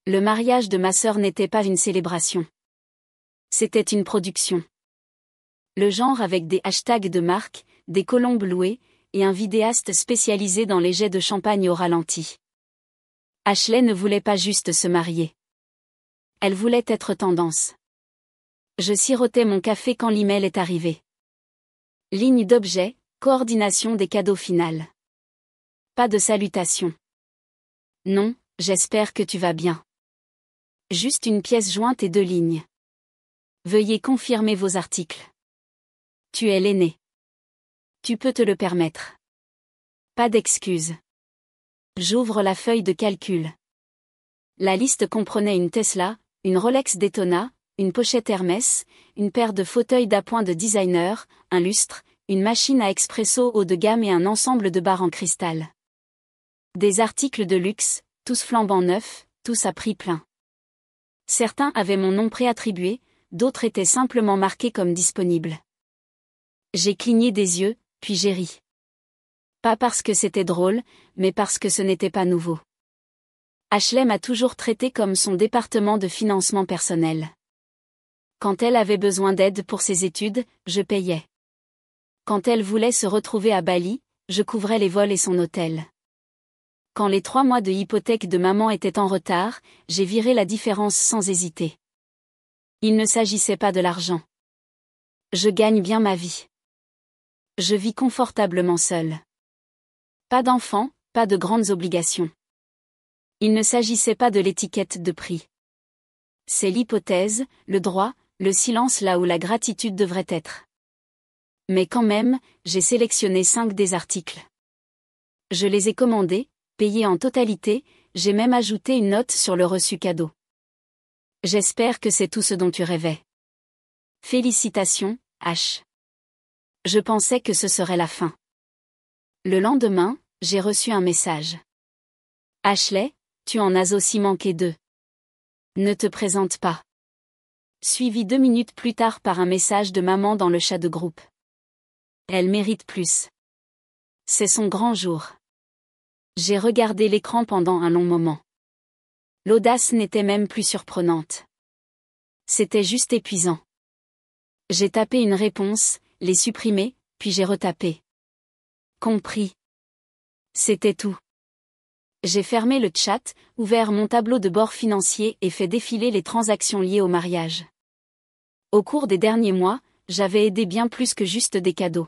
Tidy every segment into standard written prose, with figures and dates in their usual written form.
Le mariage de ma sœur n'était pas une célébration. C'était une production. Le genre avec des hashtags de marque, des colombes louées, et un vidéaste spécialisé dans les jets de champagne au ralenti. Ashley ne voulait pas juste se marier. Elle voulait être tendance. Je sirotais mon café quand l'email est arrivé. Ligne d'objet, coordination des cadeaux finales. Pas de salutation. Non, j'espère que tu vas bien. Juste une pièce jointe et 2 lignes. Veuillez confirmer vos articles. Tu es l'aîné. Tu peux te le permettre. Pas d'excuses. J'ouvre la feuille de calcul. La liste comprenait une Tesla, une Rolex Daytona, une pochette Hermès, une paire de fauteuils d'appoint de designer, un lustre, une machine à expresso haut de gamme et un ensemble de barres en cristal. Des articles de luxe, tous flambant neufs, tous à prix plein. Certains avaient mon nom préattribué, d'autres étaient simplement marqués comme disponibles. J'ai cligné des yeux, puis j'ai ri. Pas parce que c'était drôle, mais parce que ce n'était pas nouveau. Ashley m'a toujours traité comme son département de financement personnel. Quand elle avait besoin d'aide pour ses études, je payais. Quand elle voulait se retrouver à Bali, je couvrais les vols et son hôtel. Quand les 3 mois de hypothèque de maman étaient en retard, j'ai viré la différence sans hésiter. Il ne s'agissait pas de l'argent. Je gagne bien ma vie. Je vis confortablement seule. Pas d'enfants, pas de grandes obligations. Il ne s'agissait pas de l'étiquette de prix. C'est l'hypothèse, le droit, le silence là où la gratitude devrait être. Mais quand même, j'ai sélectionné 5 des articles. Je les ai commandés, payés en totalité, j'ai même ajouté une note sur le reçu cadeau. J'espère que c'est tout ce dont tu rêvais. Félicitations, H. Je pensais que ce serait la fin. Le lendemain, j'ai reçu un message. Ashley, tu en as aussi manqué 2. Ne te présente pas. Suivi 2 minutes plus tard par un message de maman dans le chat de groupe. Elle mérite plus. C'est son grand jour. J'ai regardé l'écran pendant un long moment. L'audace n'était même plus surprenante. C'était juste épuisant. J'ai tapé une réponse, l'ai supprimée, puis j'ai retapé. Compris. C'était tout. J'ai fermé le chat, ouvert mon tableau de bord financier et fait défiler les transactions liées au mariage. Au cours des derniers mois, j'avais aidé bien plus que juste des cadeaux.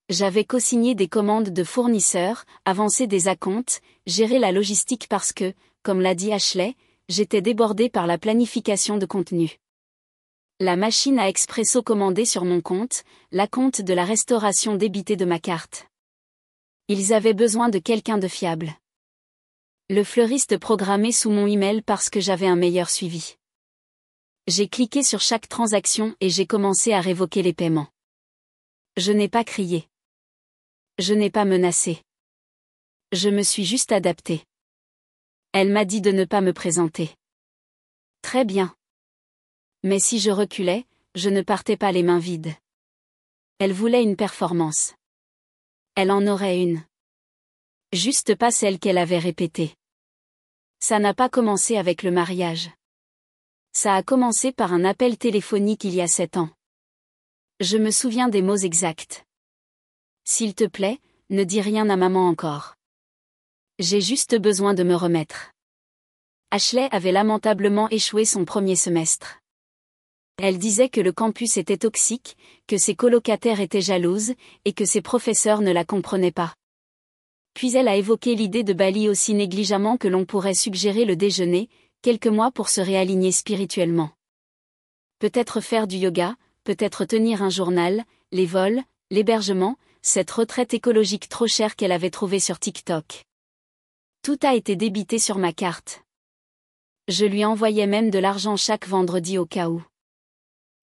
J'avais co-signé des commandes de fournisseurs, avancé des acomptes, géré la logistique parce que, comme l'a dit Ashley, j'étais débordée par la planification de contenu. La machine à expresso commandée sur mon compte, l'acompte de la restauration débité de ma carte. Ils avaient besoin de quelqu'un de fiable. Le fleuriste programmé sous mon email parce que j'avais un meilleur suivi. J'ai cliqué sur chaque transaction et j'ai commencé à révoquer les paiements. Je n'ai pas crié. Je n'ai pas menacé. Je me suis juste adaptée. Elle m'a dit de ne pas me présenter. Très bien. Mais si je reculais, je ne partais pas les mains vides. Elle voulait une performance. Elle en aurait une. Juste pas celle qu'elle avait répétée. Ça n'a pas commencé avec le mariage. Ça a commencé par un appel téléphonique il y a 7 ans. Je me souviens des mots exacts. S'il te plaît, ne dis rien à maman encore. J'ai juste besoin de me remettre. Ashley avait lamentablement échoué son premier semestre. Elle disait que le campus était toxique, que ses colocataires étaient jalouses, et que ses professeurs ne la comprenaient pas. Puis elle a évoqué l'idée de Bali aussi négligemment que l'on pourrait suggérer le déjeuner, quelques mois pour se réaligner spirituellement. Peut-être faire du yoga, peut-être tenir un journal, les vols, l'hébergement, cette retraite écologique trop chère qu'elle avait trouvée sur TikTok. Tout a été débité sur ma carte. Je lui envoyais même de l'argent chaque vendredi au cas où.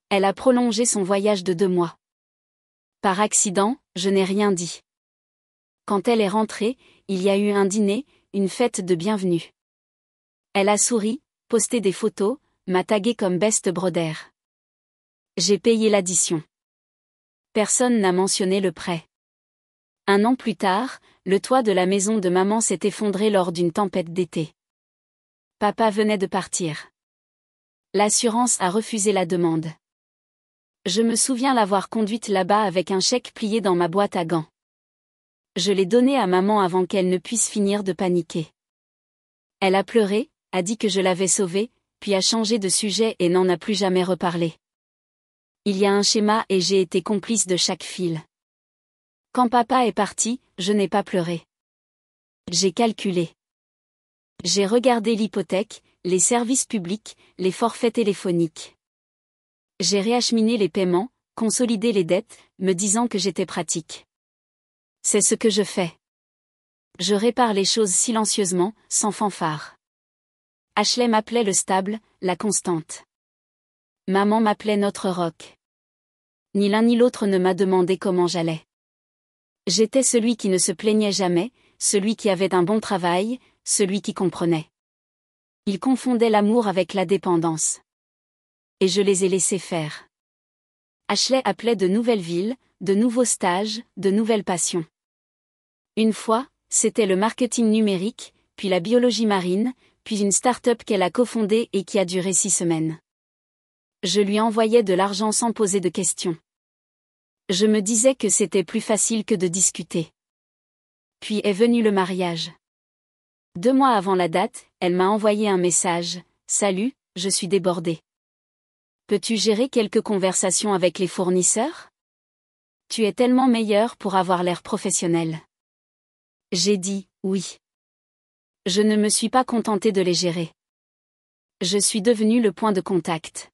Elle a prolongé son voyage de 2 mois. Par accident, je n'ai rien dit. Quand elle est rentrée, il y a eu un dîner, une fête de bienvenue. Elle a souri, posté des photos, m'a tagué comme best broder. J'ai payé l'addition. Personne n'a mentionné le prêt. 1 an plus tard, le toit de la maison de maman s'est effondré lors d'une tempête d'été. Papa venait de partir. L'assurance a refusé la demande. Je me souviens l'avoir conduite là-bas avec un chèque plié dans ma boîte à gants. Je l'ai donné à maman avant qu'elle ne puisse finir de paniquer. Elle a pleuré, a dit que je l'avais sauvée, puis a changé de sujet et n'en a plus jamais reparlé. Il y a un schéma et j'ai été complice de chaque fil. Quand papa est parti, je n'ai pas pleuré. J'ai calculé. J'ai regardé l'hypothèque, les services publics, les forfaits téléphoniques. J'ai réacheminé les paiements, consolidé les dettes, me disant que j'étais pratique. C'est ce que je fais. Je répare les choses silencieusement, sans fanfare. Ashley m'appelait le stable, la constante. Maman m'appelait notre roc. Ni l'un ni l'autre ne m'a demandé comment j'allais. J'étais celui qui ne se plaignait jamais, celui qui avait un bon travail, celui qui comprenait. Ils confondaient l'amour avec la dépendance. Et je les ai laissés faire. Ashley appelait de nouvelles villes, de nouveaux stages, de nouvelles passions. Une fois, c'était le marketing numérique, puis la biologie marine, puis une start-up qu'elle a cofondée et qui a duré 6 semaines. Je lui envoyais de l'argent sans poser de questions. Je me disais que c'était plus facile que de discuter. Puis est venu le mariage. 2 mois avant la date, elle m'a envoyé un message. « Salut, je suis débordée. Peux-tu gérer quelques conversations avec les fournisseurs ? Tu es tellement meilleur pour avoir l'air professionnel. » J'ai dit « oui ». Je ne me suis pas contentée de les gérer. Je suis devenue le point de contact.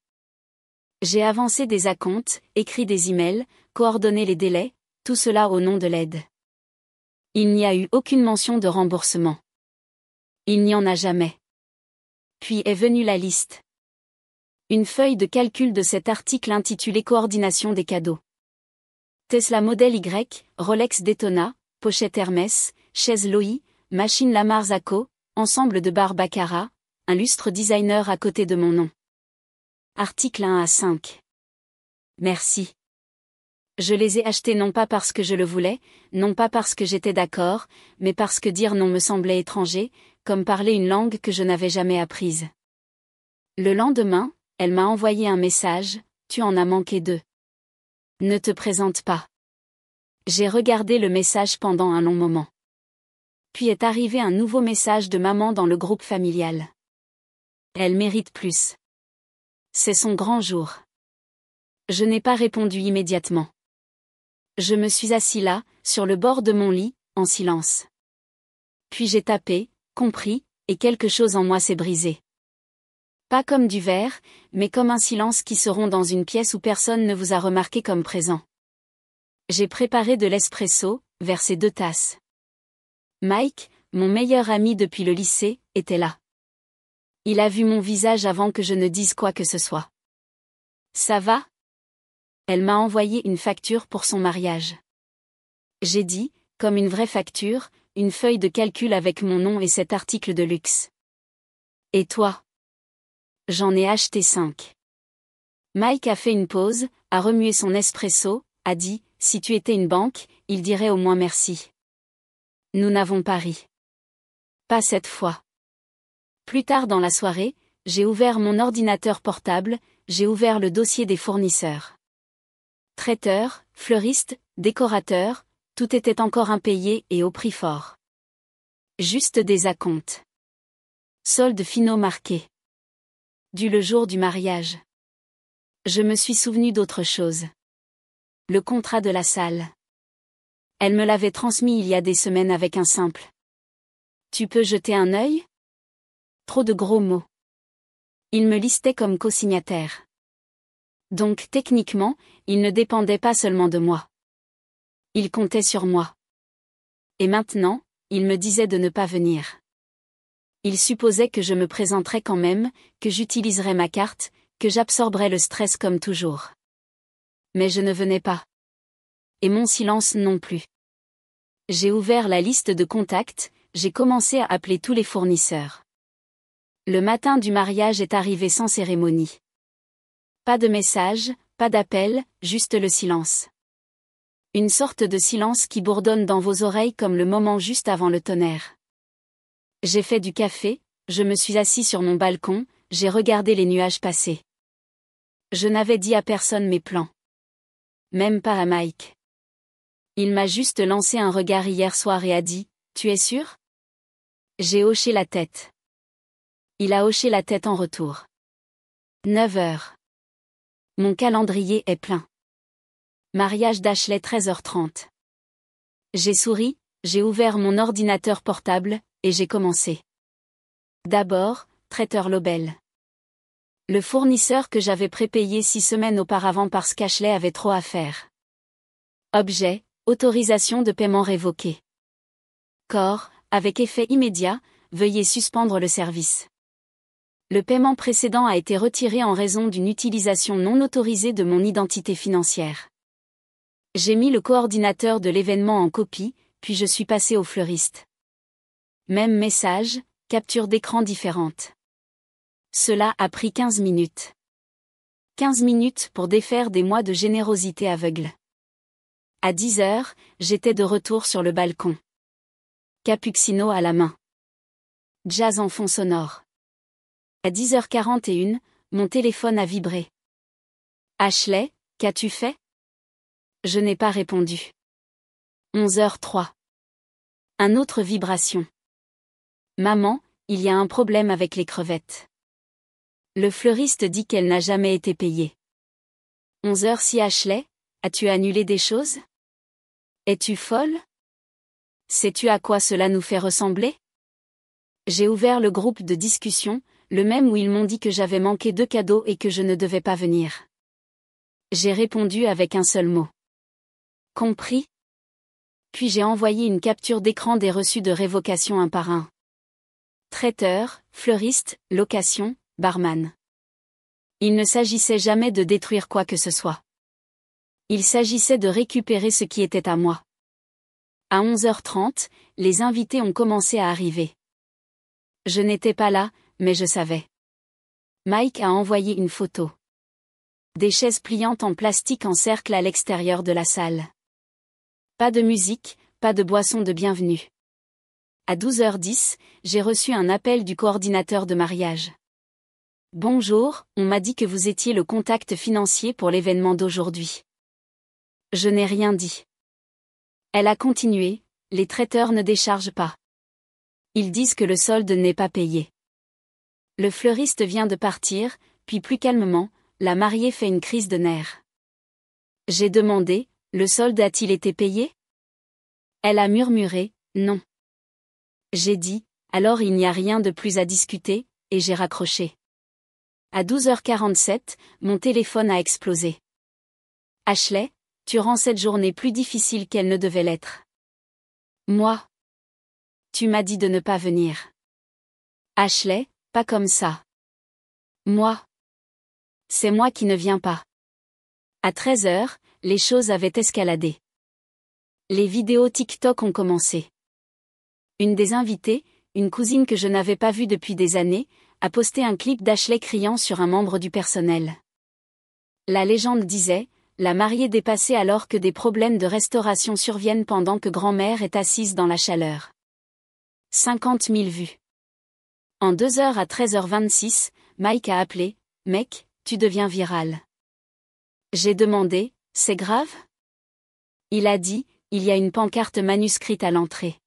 J'ai avancé des acomptes, écrit des emails, coordonné les délais, tout cela au nom de l'aide. Il n'y a eu aucune mention de remboursement. Il n'y en a jamais. Puis est venue la liste. Une feuille de calcul de cet article intitulé Coordination des cadeaux. Tesla Model Y, Rolex Daytona, pochette Hermès, chaise Loï, machine Lamar Zaco, ensemble de barres Baccarat, un lustre designer à côté de mon nom. Article 1 à 5. Merci. Je les ai achetés non pas parce que je le voulais, non pas parce que j'étais d'accord, mais parce que dire non me semblait étranger, comme parler une langue que je n'avais jamais apprise. Le lendemain, elle m'a envoyé un message, « Tu en as manqué 2. Ne te présente pas. » J'ai regardé le message pendant un long moment. Puis est arrivé un nouveau message de maman dans le groupe familial. Elle mérite plus. C'est son grand jour. Je n'ai pas répondu immédiatement. Je me suis assis là, sur le bord de mon lit, en silence. Puis j'ai tapé, compris, et quelque chose en moi s'est brisé. Pas comme du verre, mais comme un silence qui se rompt dans une pièce où personne ne vous a remarqué comme présent. J'ai préparé de l'espresso, versé 2 tasses. Mike, mon meilleur ami depuis le lycée, était là. Il a vu mon visage avant que je ne dise quoi que ce soit. Ça va ? Elle m'a envoyé une facture pour son mariage. J'ai dit, comme une vraie facture, une feuille de calcul avec mon nom et cet article de luxe. Et toi ? J'en ai acheté 5. Mike a fait une pause, a remué son espresso, a dit, si tu étais une banque, il dirait au moins merci. Nous n'avons pas ri. Pas cette fois. Plus tard dans la soirée, j'ai ouvert mon ordinateur portable, j'ai ouvert le dossier des fournisseurs. Traiteurs, fleuristes, décorateurs, tout était encore impayé et au prix fort. Juste des acomptes. Soldes finaux marqués. Dû le jour du mariage. Je me suis souvenu d'autre chose. Le contrat de la salle. Elle me l'avait transmis il y a des semaines avec un simple. Tu peux jeter un œil ? Trop de gros mots. Il me listait comme co-signataire. Donc techniquement, il ne dépendait pas seulement de moi. Il comptait sur moi. Et maintenant, il me disait de ne pas venir. Il supposait que je me présenterais quand même, que j'utiliserais ma carte, que j'absorberais le stress comme toujours. Mais je ne venais pas. Et mon silence non plus. J'ai ouvert la liste de contacts, j'ai commencé à appeler tous les fournisseurs. Le matin du mariage est arrivé sans cérémonie. Pas de message, pas d'appel, juste le silence. Une sorte de silence qui bourdonne dans vos oreilles comme le moment juste avant le tonnerre. J'ai fait du café, je me suis assis sur mon balcon, j'ai regardé les nuages passer. Je n'avais dit à personne mes plans. Même pas à Mike. Il m'a juste lancé un regard hier soir et a dit, « Tu es sûr ?» J'ai hoché la tête. Il a hoché la tête en retour. 9 heures. Mon calendrier est plein. Mariage d'Ashley 13h30. J'ai souri, j'ai ouvert mon ordinateur portable, et j'ai commencé. D'abord, traiteur Lobel. Le fournisseur que j'avais prépayé 6 semaines auparavant parce qu'Ashley avait trop à faire. Objet, autorisation de paiement révoquée. Corps, avec effet immédiat, veuillez suspendre le service. Le paiement précédent a été retiré en raison d'une utilisation non autorisée de mon identité financière. J'ai mis le coordinateur de l'événement en copie, puis je suis passé au fleuriste. Même message, capture d'écran différente. Cela a pris 15 minutes. 15 minutes pour défaire des mois de générosité aveugle. À 10 heures, j'étais de retour sur le balcon. Cappuccino à la main. Jazz en fond sonore. À 10h41, mon téléphone a vibré. Ashley, qu'as-tu fait ? Je n'ai pas répondu. 11h03. Un autre vibration. Maman, il y a un problème avec les crevettes. Le fleuriste dit qu'elle n'a jamais été payée. 11h06 Ashley, as-tu annulé des choses ? Es-tu folle ? Sais-tu à quoi cela nous fait ressembler ? J'ai ouvert le groupe de discussion, le même où ils m'ont dit que j'avais manqué 2 cadeaux et que je ne devais pas venir. J'ai répondu avec un seul mot. Compris ? Puis j'ai envoyé une capture d'écran des reçus de révocation un par un. Traiteur, fleuriste, location, barman. Il ne s'agissait jamais de détruire quoi que ce soit. Il s'agissait de récupérer ce qui était à moi. À 11h30, les invités ont commencé à arriver. Je n'étais pas là, mais je savais. Mike a envoyé une photo. Des chaises pliantes en plastique en cercle à l'extérieur de la salle. Pas de musique, pas de boisson de bienvenue. À 12h10, j'ai reçu un appel du coordinateur de mariage. Bonjour, on m'a dit que vous étiez le contact financier pour l'événement d'aujourd'hui. Je n'ai rien dit. Elle a continué, les traiteurs ne déchargent pas. Ils disent que le solde n'est pas payé. Le fleuriste vient de partir, puis plus calmement, la mariée fait une crise de nerfs. J'ai demandé, le solde a-t-il été payé ? Elle a murmuré, non. J'ai dit, alors il n'y a rien de plus à discuter, et j'ai raccroché. À 12h47, mon téléphone a explosé. Ashley, tu rends cette journée plus difficile qu'elle ne devait l'être. Moi. Tu m'as dit de ne pas venir. Ashley, pas comme ça. Moi. C'est moi qui ne viens pas. À 13h, les choses avaient escaladé. Les vidéos TikTok ont commencé. Une des invitées, une cousine que je n'avais pas vue depuis des années, a posté un clip d'Ashley criant sur un membre du personnel. La légende disait, la mariée dépassée alors que des problèmes de restauration surviennent pendant que grand-mère est assise dans la chaleur. 50 000 vues. En 2 heures à 13h26, Mike a appelé, « Mec, tu deviens viral. » J'ai demandé, « C'est grave ?» Il a dit, « Il y a une pancarte manuscrite à l'entrée.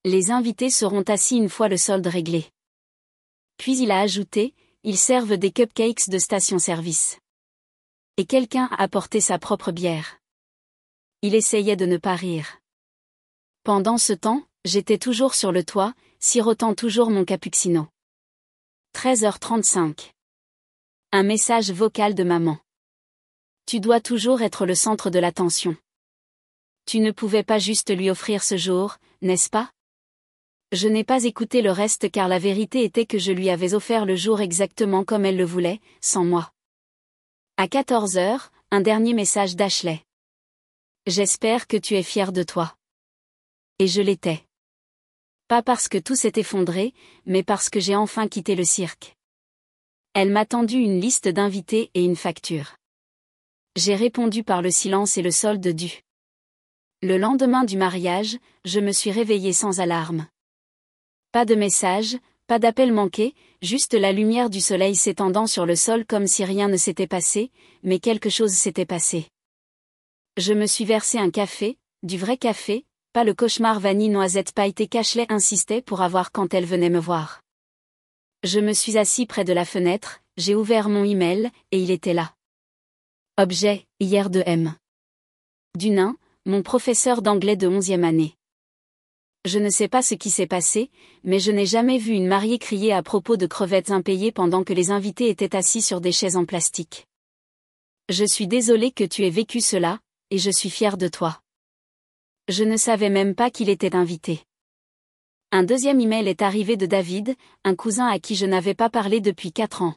Les invités seront assis une fois le solde réglé. » Puis il a ajouté, « Ils servent des cupcakes de station-service. » Et quelqu'un a apporté sa propre bière. Il essayait de ne pas rire. Pendant ce temps, j'étais toujours sur le toit, sirotant toujours mon cappuccino. 13h35. Un message vocal de maman. Tu dois toujours être le centre de l'attention. Tu ne pouvais pas juste lui offrir ce jour, n'est-ce pas ? Je n'ai pas écouté le reste car la vérité était que je lui avais offert le jour exactement comme elle le voulait, sans moi. À 14h, un dernier message d'Ashley. J'espère que tu es fier de toi. Et je l'étais. Pas parce que tout s'est effondré, mais parce que j'ai enfin quitté le cirque. Elle m'a tendu une liste d'invités et une facture. J'ai répondu par le silence et le solde dû. Le lendemain du mariage, je me suis réveillée sans alarme. Pas de message, Pas d'appel manqué, juste la lumière du soleil s'étendant sur le sol comme si rien ne s'était passé, mais quelque chose s'était passé. Je me suis versé un café, du vrai café, pas le cauchemar vanille noisette pailletée qu'Ashley insistait pour avoir quand elle venait me voir. Je me suis assis près de la fenêtre, j'ai ouvert mon email, et il était là. Objet, hier de M. Dunin, mon professeur d'anglais de 11e année. Je ne sais pas ce qui s'est passé, mais je n'ai jamais vu une mariée crier à propos de crevettes impayées pendant que les invités étaient assis sur des chaises en plastique. Je suis désolée que tu aies vécu cela, et je suis fière de toi. Je ne savais même pas qu'il était invité. Un deuxième email est arrivé de David, un cousin à qui je n'avais pas parlé depuis 4 ans.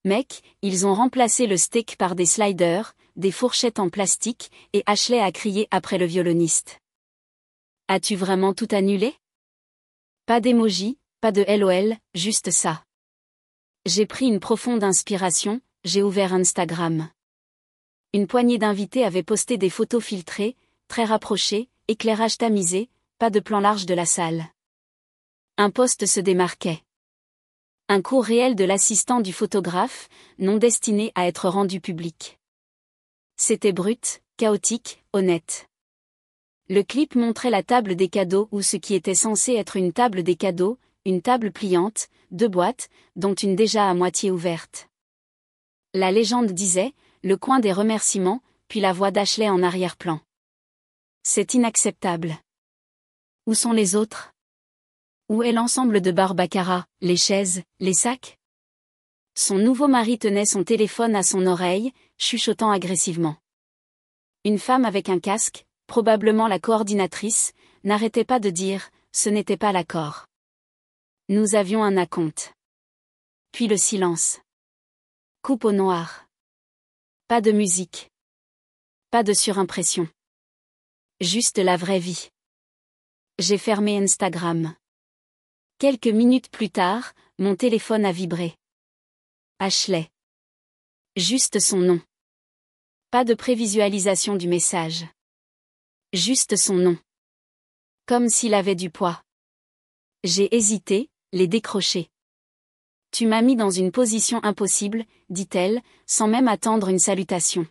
Mec, ils ont remplacé le steak par des sliders, des fourchettes en plastique, et Ashley a crié après le violoniste. As-tu vraiment tout annulé? Pas d'émoji, pas de LOL, juste ça. J'ai pris une profonde inspiration, j'ai ouvert Instagram. Une poignée d'invités avaient posté des photos filtrées, très rapprochées, éclairage tamisé, pas de plan large de la salle. Un post se démarquait. Un cours réel de l'assistant du photographe, non destiné à être rendu public. C'était brut, chaotique, honnête. Le clip montrait la table des cadeaux ou ce qui était censé être une table des cadeaux, une table pliante, 2 boîtes, dont une déjà à moitié ouverte. La légende disait, le coin des remerciements, puis la voix d'Ashley en arrière-plan. C'est inacceptable. Où sont les autres? Où est l'ensemble de Barbaccara, les chaises, les sacs? Son nouveau mari tenait son téléphone à son oreille, chuchotant agressivement. Une femme avec un casque, probablement la coordinatrice, n'arrêtait pas de dire « ce n'était pas l'accord ». Nous avions un acompte. Puis le silence. Coupe au noir. Pas de musique. Pas de surimpression. Juste la vraie vie. J'ai fermé Instagram. Quelques minutes plus tard, mon téléphone a vibré. Ashley. Juste son nom. Pas de prévisualisation du message. Juste son nom. Comme s'il avait du poids. J'ai hésité, les décrocher. Tu m'as mis dans une position impossible, dit-elle, sans même attendre une salutation.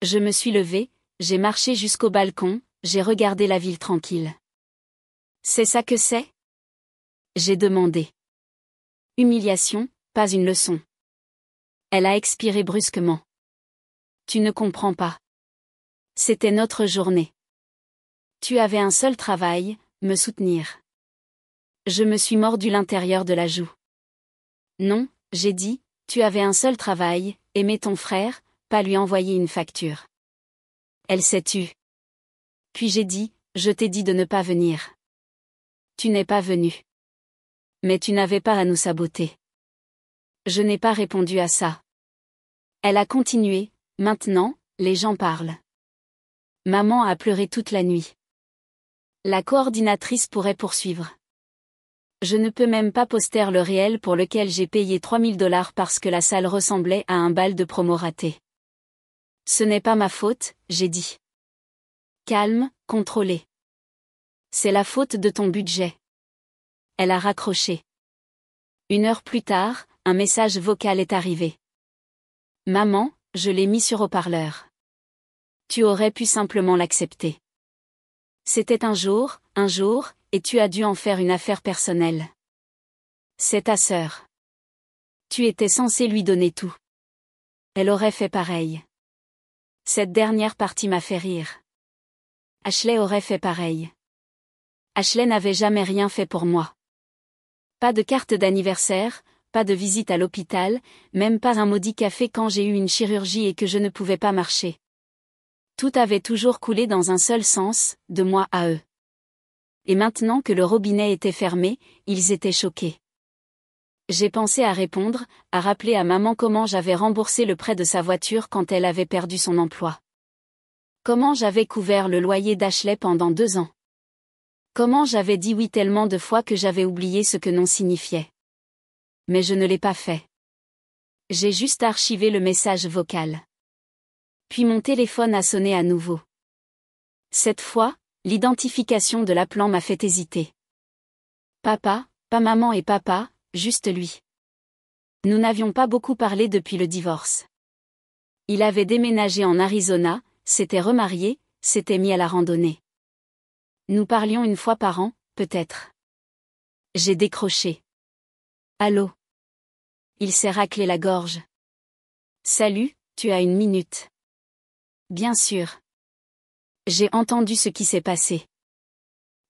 Je me suis levée, j'ai marché jusqu'au balcon, j'ai regardé la ville tranquille. C'est ça que c'est? J'ai demandé. Humiliation, pas une leçon. Elle a expiré brusquement. Tu ne comprends pas. C'était notre journée. Tu avais un seul travail, me soutenir. Je me suis mordu l'intérieur de la joue. Non, j'ai dit, tu avais un seul travail, aimer ton frère, pas lui envoyer une facture. Elle s'est tue. Puis j'ai dit, je t'ai dit de ne pas venir. Tu n'es pas venu. Mais tu n'avais pas à nous saboter. Je n'ai pas répondu à ça. Elle a continué, maintenant, les gens parlent. Maman a pleuré toute la nuit. La coordinatrice pourrait poursuivre. Je ne peux même pas poster le réel pour lequel j'ai payé $3000 parce que la salle ressemblait à un bal de promo raté. Ce n'est pas ma faute, j'ai dit. Calme, contrôlé. C'est la faute de ton budget. Elle a raccroché. 1 heure plus tard, un message vocal est arrivé. Maman, je l'ai mis sur haut-parleur. Tu aurais pu simplement l'accepter. C'était un jour, et tu as dû en faire une affaire personnelle. C'est ta sœur. Tu étais censé lui donner tout. Elle aurait fait pareil. Cette dernière partie m'a fait rire. Ashley aurait fait pareil. Ashley n'avait jamais rien fait pour moi. Pas de carte d'anniversaire, pas de visite à l'hôpital, même pas un maudit café quand j'ai eu une chirurgie et que je ne pouvais pas marcher. Tout avait toujours coulé dans un seul sens, de moi à eux. Et maintenant que le robinet était fermé, ils étaient choqués. J'ai pensé à répondre, à rappeler à maman comment j'avais remboursé le prêt de sa voiture quand elle avait perdu son emploi. Comment j'avais couvert le loyer d'Ashley pendant 2 ans. Comment j'avais dit oui tellement de fois que j'avais oublié ce que non signifiait. Mais je ne l'ai pas fait. J'ai juste archivé le message vocal. Puis mon téléphone a sonné à nouveau. Cette fois, l'identification de l'appelant m'a fait hésiter. Papa Pas maman et papa, juste lui. Nous n'avions pas beaucoup parlé depuis le divorce. Il avait déménagé en Arizona, s'était remarié, s'était mis à la randonnée. Nous parlions une fois par an, peut-être. J'ai décroché. Allô? Il s'est raclé la gorge. Salut, tu as une minute. Bien sûr. J'ai entendu ce qui s'est passé.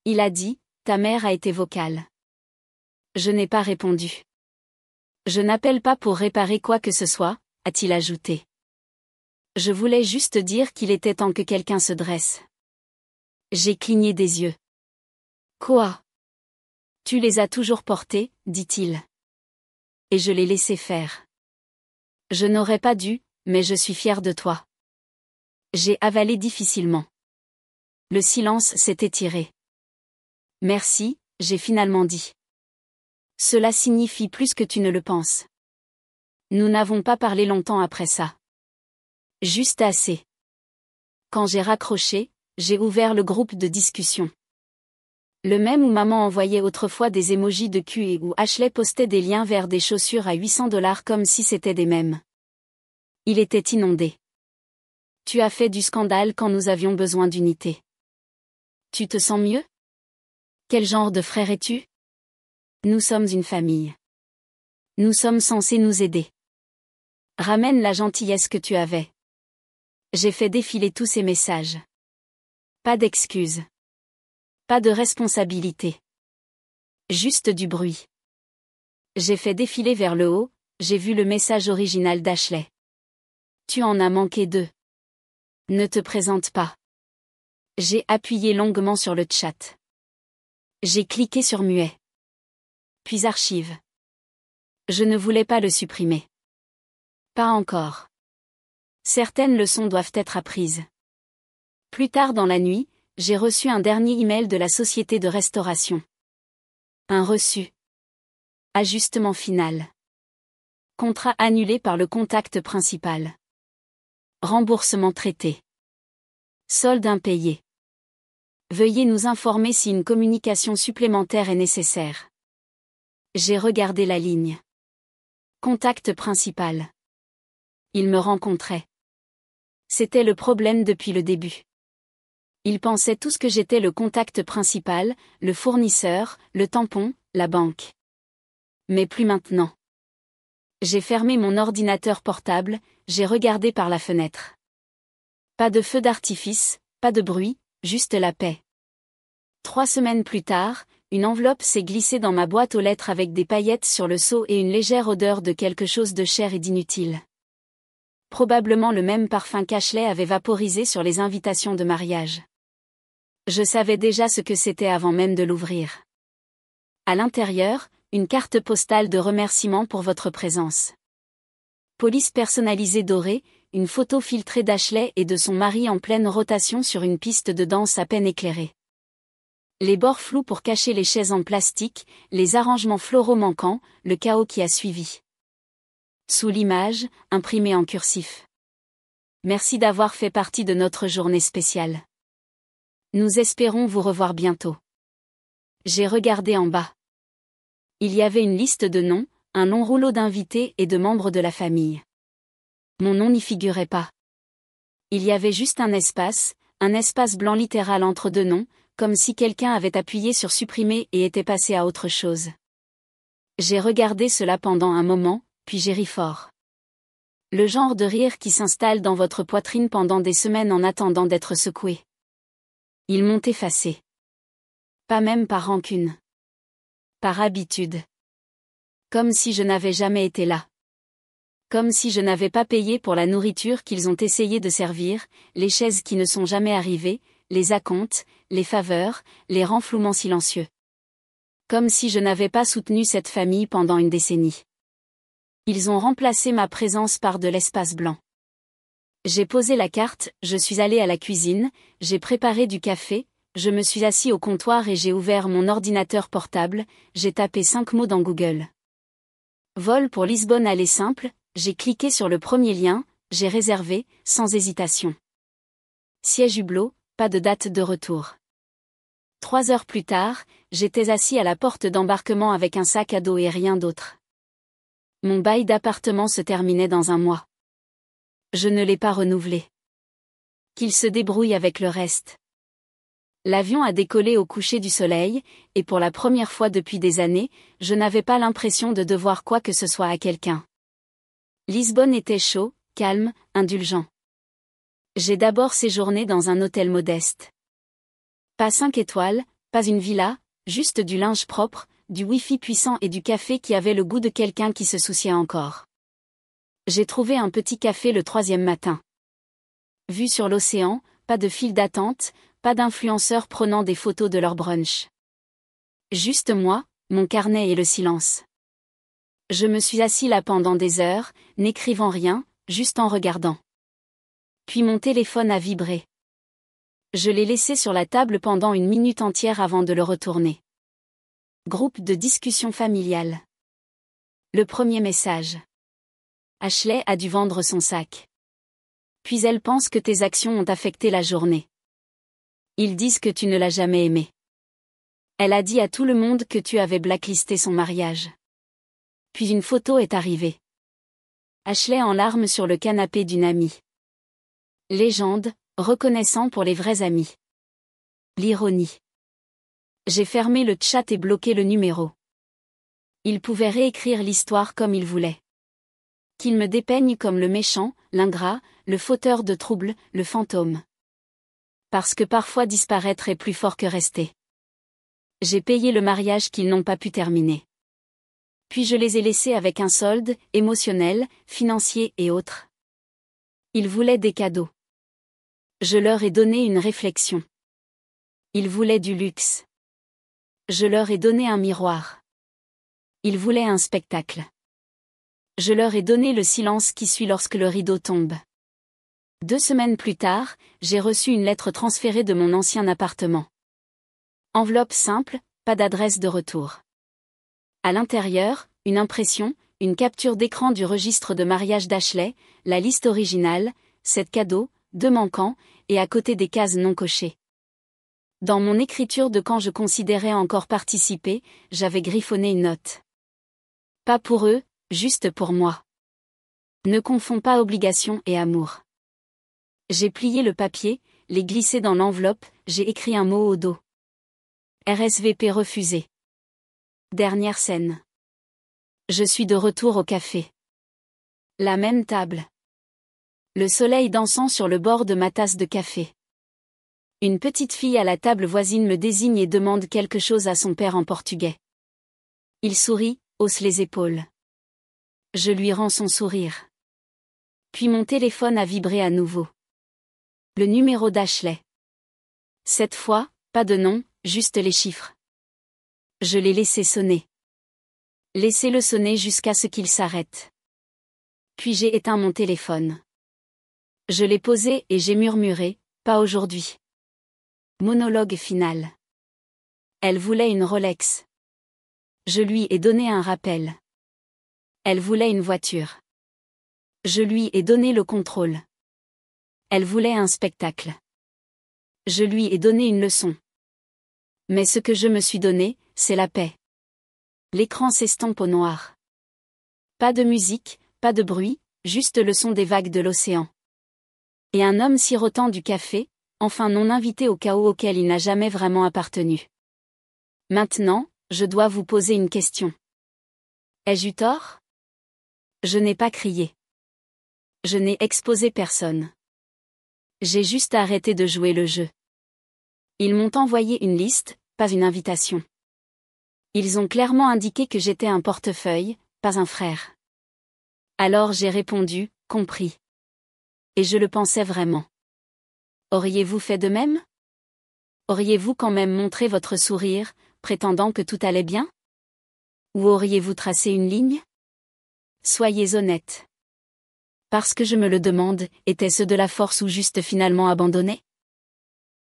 Il a dit, ta mère a été vocale. Je n'ai pas répondu. Je n'appelle pas pour réparer quoi que ce soit, a-t-il ajouté. Je voulais juste dire qu'il était temps que quelqu'un se dresse. J'ai cligné des yeux. Quoi? Tu les as toujours portés, dit-il. Et je les laissé faire. Je n'aurais pas dû, mais je suis fière de toi. J'ai avalé difficilement. Le silence s'est étiré. Merci, j'ai finalement dit. Cela signifie plus que tu ne le penses. Nous n'avons pas parlé longtemps après ça. Juste assez. Quand j'ai raccroché, j'ai ouvert le groupe de discussion. Le même où maman envoyait autrefois des émojis de cul et où Ashley postait des liens vers des chaussures à $800 comme si c'était des mèmes. Il était inondé. Tu as fait du scandale quand nous avions besoin d'unité. Tu te sens mieux? Quel genre de frère es-tu? Nous sommes une famille. Nous sommes censés nous aider. Ramène la gentillesse que tu avais. J'ai fait défiler tous ces messages. Pas d'excuses. Pas de responsabilité. Juste du bruit. J'ai fait défiler vers le haut, j'ai vu le message original d'Ashley. Tu en as manqué deux. Ne te présente pas. J'ai appuyé longuement sur le chat. J'ai cliqué sur muet. Puis archive. Je ne voulais pas le supprimer. Pas encore. Certaines leçons doivent être apprises. Plus tard dans la nuit, j'ai reçu un dernier email de la société de restauration. Un reçu. Ajustement final. Contrat annulé par le contact principal. Remboursement traité. Solde impayé. Veuillez nous informer si une communication supplémentaire est nécessaire. J'ai regardé la ligne. Contact principal. Il me rencontrait. C'était le problème depuis le début. Ils pensaient tous que j'étais le contact principal, le fournisseur, le tampon, la banque. Mais plus maintenant. J'ai fermé mon ordinateur portable, j'ai regardé par la fenêtre. Pas de feu d'artifice, pas de bruit, juste la paix. 3 semaines plus tard, une enveloppe s'est glissée dans ma boîte aux lettres avec des paillettes sur le seau et une légère odeur de quelque chose de cher et d'inutile. Probablement le même parfum qu'Ashley avait vaporisé sur les invitations de mariage. Je savais déjà ce que c'était avant même de l'ouvrir. À l'intérieur, une carte postale de remerciement pour votre présence. Police personnalisée dorée, une photo filtrée d'Ashley et de son mari en pleine rotation sur une piste de danse à peine éclairée. Les bords flous pour cacher les chaises en plastique, les arrangements floraux manquants, le chaos qui a suivi. Sous l'image, imprimé en cursif. Merci d'avoir fait partie de notre journée spéciale. Nous espérons vous revoir bientôt. J'ai regardé en bas. Il y avait une liste de noms, un long rouleau d'invités et de membres de la famille. Mon nom n'y figurait pas. Il y avait juste un espace blanc littéral entre deux noms, comme si quelqu'un avait appuyé sur supprimer et était passé à autre chose. J'ai regardé cela pendant un moment, puis j'ai ri fort. Le genre de rire qui s'installe dans votre poitrine pendant des semaines en attendant d'être secoué. Ils m'ont effacé. Pas même par rancune. Par habitude. Comme si je n'avais jamais été là. Comme si je n'avais pas payé pour la nourriture qu'ils ont essayé de servir, les chaises qui ne sont jamais arrivées, les acomptes, les faveurs, les renflouements silencieux. Comme si je n'avais pas soutenu cette famille pendant une décennie. Ils ont remplacé ma présence par de l'espace blanc. J'ai posé la carte, je suis allé à la cuisine, j'ai préparé du café, je me suis assis au comptoir et j'ai ouvert mon ordinateur portable, j'ai tapé 5 mots dans Google. Vol pour Lisbonne aller simple, j'ai cliqué sur le premier lien, j'ai réservé, sans hésitation. Siège Hublot, pas de date de retour. 3 heures plus tard, j'étais assis à la porte d'embarquement avec un sac à dos et rien d'autre. Mon bail d'appartement se terminait dans un mois. Je ne l'ai pas renouvelé. Qu'il se débrouille avec le reste. L'avion a décollé au coucher du soleil, et pour la première fois depuis des années, je n'avais pas l'impression de devoir quoi que ce soit à quelqu'un. Lisbonne était chaud, calme, indulgent. J'ai d'abord séjourné dans un hôtel modeste. Pas 5 étoiles, pas une villa, juste du linge propre, du wifi puissant et du café qui avait le goût de quelqu'un qui se souciait encore. J'ai trouvé un petit café le 3e matin. Vue sur l'océan, pas de file d'attente, pas d'influenceurs prenant des photos de leur brunch. Juste moi, mon carnet et le silence. Je me suis assis là pendant des heures, n'écrivant rien, juste en regardant. Puis mon téléphone a vibré. Je l'ai laissé sur la table pendant une minute entière avant de le retourner. Groupe de discussion familiale. Le premier message. Ashley a dû vendre son sac. Puis elle pense que tes actions ont affecté la journée. Ils disent que tu ne l'as jamais aimé. Elle a dit à tout le monde que tu avais blacklisté son mariage. Puis une photo est arrivée. Ashley en larmes sur le canapé d'une amie. Légende, reconnaissant pour les vrais amis. L'ironie. J'ai fermé le chat et bloqué le numéro. Il pouvait réécrire l'histoire comme il voulait. Qu'il me dépeigne comme le méchant, l'ingrat, le fauteur de troubles, le fantôme. Parce que parfois disparaître est plus fort que rester. J'ai payé le mariage qu'ils n'ont pas pu terminer. Puis je les ai laissés avec un solde, émotionnel, financier et autres. Ils voulaient des cadeaux. Je leur ai donné une réflexion. Ils voulaient du luxe. Je leur ai donné un miroir. Ils voulaient un spectacle. Je leur ai donné le silence qui suit lorsque le rideau tombe. 2 semaines plus tard, j'ai reçu une lettre transférée de mon ancien appartement. Enveloppe simple, pas d'adresse de retour. À l'intérieur, une impression, une capture d'écran du registre de mariage d'Ashley, la liste originale, 7 cadeaux, 2 manquants, et à côté des cases non cochées. Dans mon écriture de quand je considérais encore participer, j'avais griffonné une note. Pas pour eux, juste pour moi. Ne confonds pas obligation et amour. J'ai plié le papier, l'ai glissé dans l'enveloppe, j'ai écrit un mot au dos. RSVP refusé. Dernière scène. Je suis de retour au café. La même table. Le soleil dansant sur le bord de ma tasse de café. Une petite fille à la table voisine me désigne et demande quelque chose à son père en portugais. Il sourit, hausse les épaules. Je lui rends son sourire. Puis mon téléphone a vibré à nouveau. Le numéro d'Ashley. Cette fois, pas de nom, juste les chiffres. Je l'ai laissé sonner. Laissez-le sonner jusqu'à ce qu'il s'arrête. Puis j'ai éteint mon téléphone. Je l'ai posé et j'ai murmuré, pas aujourd'hui. Monologue final. Elle voulait une Rolex. Je lui ai donné un rappel. Elle voulait une voiture. Je lui ai donné le contrôle. Elle voulait un spectacle. Je lui ai donné une leçon. Mais ce que je me suis donné, c'est la paix. L'écran s'estompe au noir. Pas de musique, pas de bruit, juste le son des vagues de l'océan. Et un homme sirotant du café, enfin non invité au chaos auquel il n'a jamais vraiment appartenu. Maintenant, je dois vous poser une question. Ai-je eu tort? Je n'ai pas crié. Je n'ai exposé personne. J'ai juste arrêté de jouer le jeu. Ils m'ont envoyé une liste, pas une invitation. Ils ont clairement indiqué que j'étais un portefeuille, pas un frère. Alors j'ai répondu, compris. Et je le pensais vraiment. Auriez-vous fait de même? Auriez-vous quand même montré votre sourire, prétendant que tout allait bien? Ou auriez-vous tracé une ligne? Soyez honnête. Parce que je me le demande, était-ce de la force ou juste finalement abandonné?